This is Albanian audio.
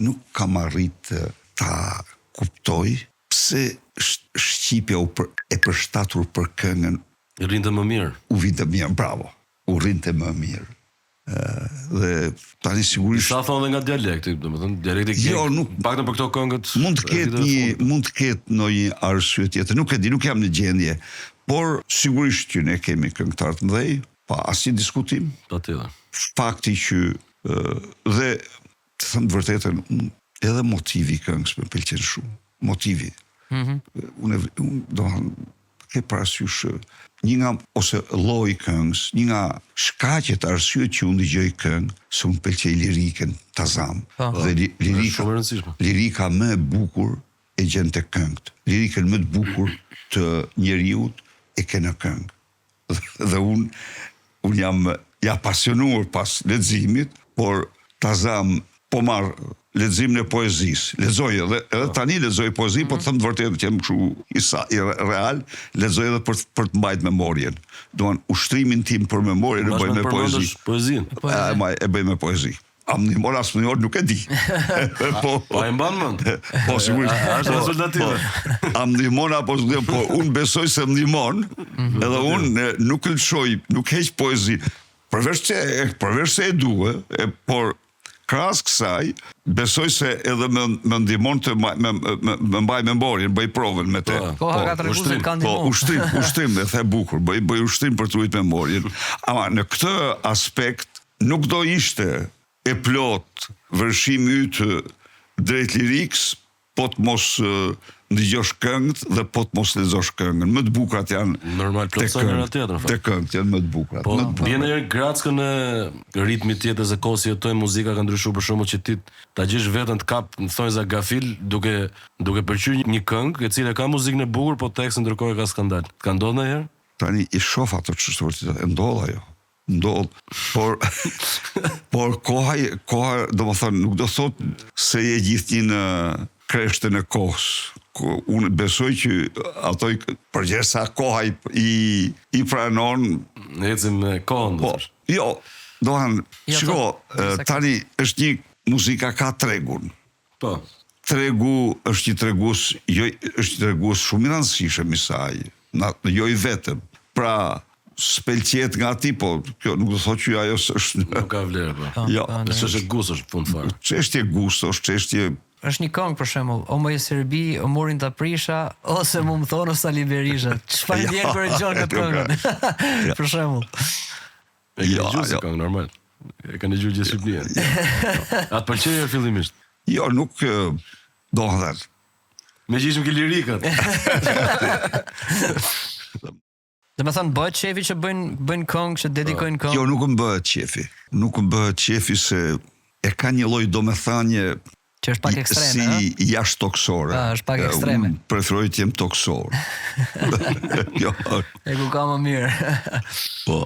nuk kam arrit ta kuptoj pse Shqipja e përshtatur për këngën rinte më mirë. U rinte mirë, bravo. U rinte më mirë. Dhe tani sigurisht sa thonë nga dialekti, domethënë dialekti jo, nuk paktën për këto këngët mund të ketë ndonjë arsye tjetër, nuk e di, nuk jam në gjendje, por sigurisht që ne kemi këngëtar të mëdhenj, pa asnjë diskutim. Patjetër. Fakti që dhe të them të vërtetën, edhe motivi i këngës më pëlqen shumë. Motivi. Unë do ke parasysh një nga ose lloji i këngës, një nga shkaqet arsyet që unë dëgjoj këngë, se unë pëlqej lirikën Tazam. Dhe lirika më e bukur e gjen te këngët. Lirikën më të bukur të njeriut e ke në këngë. Dhe unë jam pasionuar pas leximit, por Tazam po marr leximin e poezisë. Lexoj edhe tani lexoj poezi, po të them të vërtetë që jam kështu i real, lexoj edhe për të mbajtur memorien. Domthon ushtrimin tim për memorien e bëj me poezi. Poezinë. E bëj me poezi. A më ndihmon as më nuk e di. Po e mban mend. Po sigurisht. Është rezultative. A më ndihmon apo s'do, po unë besoj se më ndihmon. Edhe unë nuk lëshoj, nuk heq poezi. Përveç se e dua, por krahas kësaj, besoj se edhe më ndihmon të më mbaj memorien, bëj provën me te. Po, ka treguar se ka ndihmuar. Po, ushtim, e the bukur, bëj ushtim për të ruajtur memorien. Ama në këtë aspekt nuk do ishte e plot vërshimi yt drejt lirikës, po të mos ndëgjosh këngët dhe po të mos lexosh këngën. Më të bukurat janë normal plotëson në tjetër. Te këngët janë më të bukurat. Po vjen edhe grackën e ritmit tjetër se kohë si jetojmë, muzika ka ndryshuar për shkakun që ti ta gjesh veten të kap, më thonë za gafil, duke pëlqyer një këngë e cila ka muzikën e bukur, po teksti ndërkohë ka skandal. Ka ndodhur ndonjëherë? Tani i shoh ato çështje, ndodh ajo. Por koha do më thonë, nuk do thot se je gjithë në kreshtën e kohës. Unë besoj që ato përgjithësa koha i pranon. Ecim me kohën. Po, jo, shiko, tani është një muzika ka tregun. Po. Tregu është një tregues, është një tregues shumë i rëndësishëm i saj, jo i vetëm. Pra, s'pëlqet nga ti, po kjo nuk do thotë që ajo është nuk ka vlerë, po. Jo, është gustosh fund fare. Çështje gustosh, çështje. Është një këngë për shembull, o moj Serbi, o morin ta prisha, ose më thonë o Sali Berisha. Çfarë vjen kur e dëgjon këtë këngë? Për shembull. Jo, këngë normal. E kanë dëgjuar gjithë Shqipëria. Atë pëlqej fillimisht. Jo, nuk do të thënë. Me gjishëm ke lirikat. Dhe me thënë, bëhet qefi që bëjnë këngë, që dedikojnë këngë? Jo, nuk më bëhet qefi. Nuk më bëhet qefi se e ka një lloj domethënie që është pak ekstreme, si jashtë toksore. Është pak ekstreme. Unë preferoj të jem toksor. Jo. E ku ka më mirë. Po.